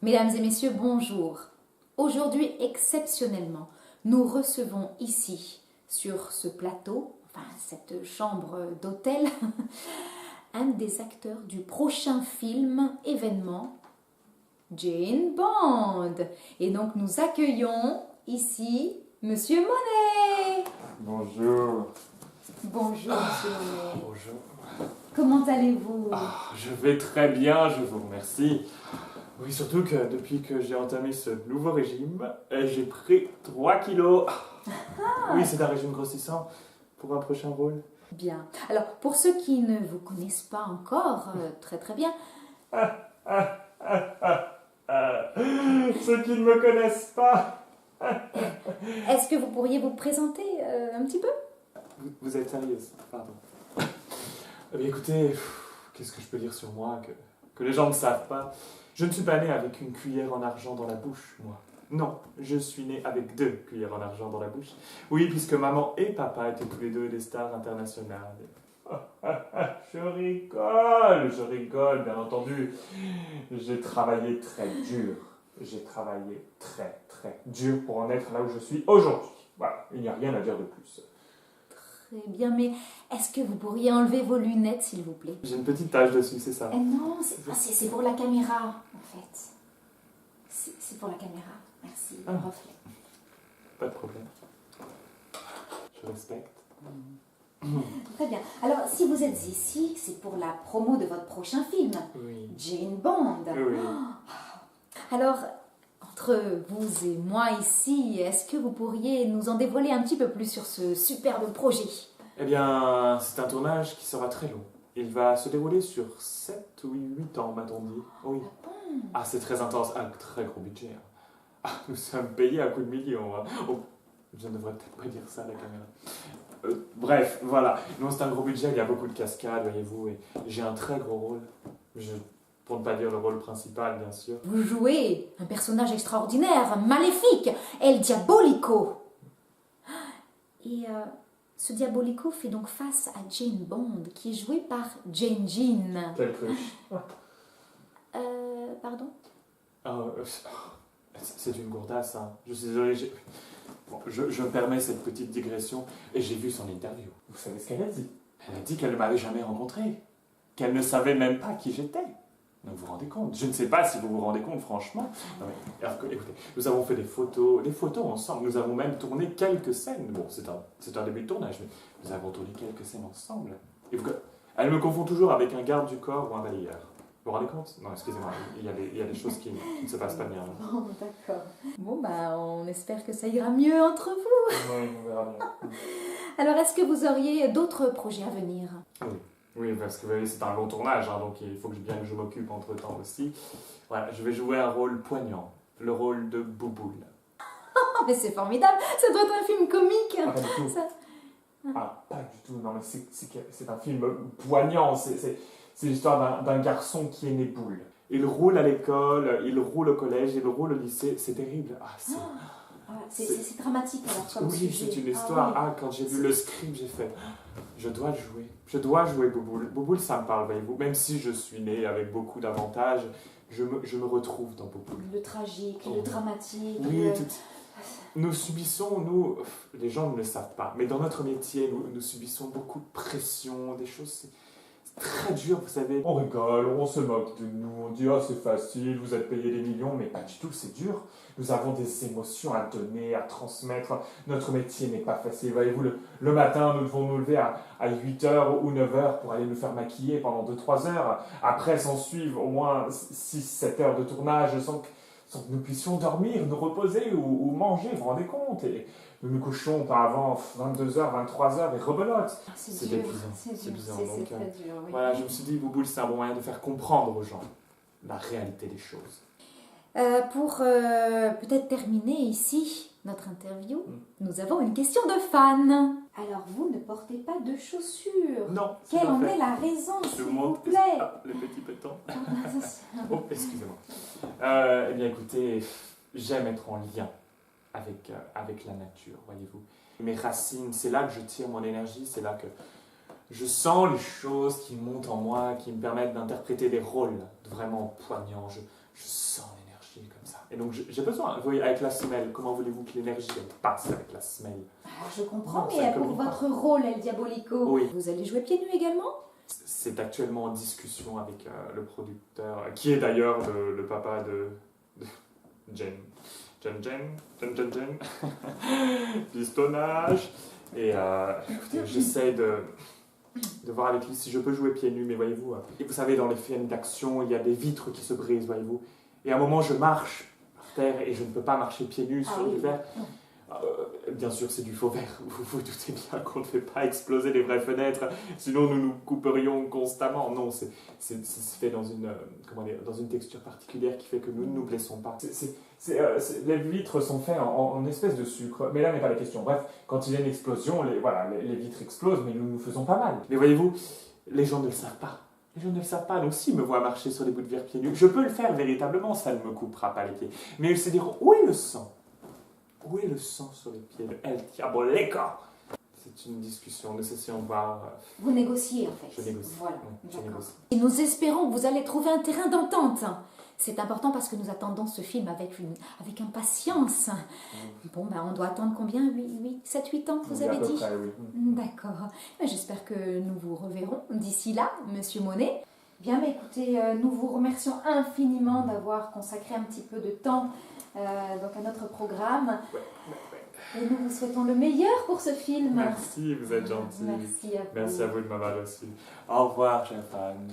Mesdames et messieurs, bonjour. Aujourd'hui, exceptionnellement, nous recevons ici, sur ce plateau, enfin cette chambre d'hôtel, un des acteurs du prochain film événement, Jane Bond. Et donc nous accueillons ici Monsieur Monet. Bonjour. Bonjour Monsieur Monet. Bonjour. Comment allez-vous? Je vais très bien, je vous remercie. Oui, surtout que depuis que j'ai entamé ce nouveau régime, j'ai pris 3 kilos. Oui, c'est un régime grossissant pour un prochain rôle. Bien. Alors, pour ceux qui ne vous connaissent pas encore, très très bien, Ceux qui ne me connaissent pas. est-ce que vous pourriez vous présenter un petit peu? Vous êtes sérieuse? Pardon. Eh bien, écoutez, qu'est-ce que je peux dire sur moi que les gens ne savent pas? Je ne suis pas né avec une cuillère en argent dans la bouche, moi. Non, je suis né avec 2 cuillères en argent dans la bouche. Oui, puisque maman et papa étaient tous les deux des stars internationales. Je rigole, bien entendu. J'ai travaillé très dur. J'ai travaillé très, très dur pour en être là où je suis aujourd'hui. Voilà, il n'y a rien à dire de plus. Très bien, mais est-ce que vous pourriez enlever vos lunettes, s'il vous plaît? J'ai une petite tache dessus, c'est ça. Non, c'est pour la caméra, en fait. C'est pour la caméra. Merci, le reflet. Pas de problème. Je respecte. Très bien. Alors, si vous êtes ici, c'est pour la promo de votre prochain film, Oui. Jane Bond. Oui. Alors, entre vous et moi ici, est-ce que vous pourriez nous en dévoiler un petit peu plus sur ce superbe projet? Eh bien, c'est un tournage qui sera très long. Il va se dérouler sur 7 ou 8 ans, m'a-t-on dit. Oui. Ah, c'est très intense. Un très gros budget. Nous sommes payés à coups de millions. Oh, je ne devrais peut-être pas dire ça à la caméra. Bref, voilà. Non, c'est un gros budget, il y a beaucoup de cascades, voyez-vous, et j'ai un très gros rôle. Pour ne pas dire le rôle principal, bien sûr. Vous jouez un personnage extraordinaire, maléfique, El Diabolico. Et ce Diabolico fait donc face à Jane Bond, qui est jouée par Jane Jean. Quelle cruche. Pardon? C'est une gourdasse, hein. Je suis désolé, Bon, je me permets cette petite digression, et j'ai vu son interview. Vous savez ce qu'elle a dit? Elle a dit qu'elle ne m'avait jamais rencontré, qu'elle ne savait même pas qui j'étais. Donc vous vous rendez compte? Je ne sais pas si vous vous rendez compte, franchement. Non, mais, alors, écoutez, nous avons fait des photos ensemble, nous avons même tourné quelques scènes. Bon, c'est un début de tournage, mais nous avons tourné quelques scènes ensemble. Et elle me confond toujours avec un garde du corps ou un balayeur. Vous vous rendez compte? Non, excusez-moi, il y a des choses qui ne se passent pas bien. Bon, d'accord. Bon, bah, on espère que ça ira mieux entre vous. Oui, on verra bien. Alors, est-ce que vous auriez d'autres projets à venir? Oui, parce que vous voyez, c'est un long tournage, hein, donc il faut bien que je m'occupe entre-temps aussi. Voilà, je vais jouer un rôle poignant, le rôle de Bouboule. Oh, mais c'est formidable, ça doit être un film comique. Pas du tout. Pas du tout, non mais c'est un film poignant, c'est l'histoire d'un garçon qui est né boule. Il roule à l'école, il roule au collège, il roule au lycée, c'est terrible. C'est dramatique alors comme oui, sujet. c'est une histoire. Oui. Quand j'ai vu le script, j'ai fait je dois le jouer. Je dois jouer Bouboule. Bouboule, ça me parle, voyez-vous. Même si je suis né avec beaucoup d'avantages, je me retrouve dans Bouboule. Le tragique, le dramatique. Oui, nous subissons, les gens ne le savent pas, mais dans notre métier, nous subissons beaucoup de pression, des choses, c'est très dur, vous savez. On rigole, on se moque de nous, on dit « Ah, c'est facile, vous êtes payé des millions », mais pas du tout, c'est dur. Nous avons des émotions à donner, à transmettre. Notre métier n'est pas facile. Voyez-vous, le matin, nous devons nous lever à 8h ou 9h pour aller nous faire maquiller pendant 2-3 heures. Après, s'en suivent au moins 6-7 heures de tournage sans que nous puissions dormir, nous reposer ou manger, vous vous rendez compte? Et nous nous couchons pas avant 22h, 23h et rebelote. C'est épuisant. C'est épuisant. Donc, très dur, oui. voilà, je me suis dit, Bouboule, c'est un bon moyen de faire comprendre aux gens la réalité des choses. Pour peut-être terminer ici notre interview, nous avons une question de fan. Alors vous ne portez pas de chaussures. Non. Quelle en est la raison, s'il vous plaît? Le petit pétant. Oh, excusez-moi. Eh bien, écoutez, j'aime être en lien avec la nature, voyez-vous. Mes racines, c'est là que je tire mon énergie, c'est là que je sens les choses qui montent en moi, qui me permettent d'interpréter des rôles vraiment poignants. Je sens l'énergie. Et donc j'ai besoin, vous voyez, avec la semelle, comment voulez-vous que l'énergie elle passe avec la semelle? Alors, je comprends, Non, ça mais pour communique pas. votre rôle, El Diabolico, Oui. vous allez jouer pieds nus également? C'est actuellement en discussion avec le producteur, qui est d'ailleurs le papa de Jen. Jen. Pistonnage. Et écoutez, j'essaie de voir avec lui si je peux jouer pieds nus, mais voyez-vous, et vous savez, dans les films d'action, il y a des vitres qui se brisent, voyez-vous. Et à un moment, je marche par terre et je ne peux pas marcher pieds nus sur du verre. Bien sûr, c'est du faux verre. Vous vous doutez bien qu'on ne fait pas exploser les vraies fenêtres, sinon nous nous couperions constamment. Non, c'est fait dans une texture particulière qui fait que nous ne nous blessons pas. Les vitres sont faites en espèce de sucre, mais là n'est pas la question. Bref, quand il y a une explosion, les vitres explosent, mais nous nous faisons pas mal. Mais voyez-vous, les gens ne le savent pas. Les gens ne le savent pas, donc s'ils me voient marcher sur les bouts de verre pieds nus, je peux le faire véritablement, ça ne me coupera pas les pieds. Mais ils se diront, où est le sang? Où est le sang sur les pieds de El Diabolico? C'est une discussion, nous essayons de voir. Vous négociez en fait. Je négocie. Voilà, Oui, je d'accord. négocie. Et nous espérons que vous allez trouver un terrain d'entente. C'est important parce que nous attendons ce film avec impatience. Bon, ben, on doit attendre combien? 7-8 ans, vous avez dit? Près, oui. D'accord. J'espère que nous vous reverrons d'ici là, Monsieur Monet. Bien, mais écoutez, nous vous remercions infiniment d'avoir consacré un petit peu de temps donc à notre programme. Ouais. Et nous vous souhaitons le meilleur pour ce film. Merci, vous êtes gentil. Merci à vous. Merci à vous de m'avoir reçu. Au revoir, chère femme.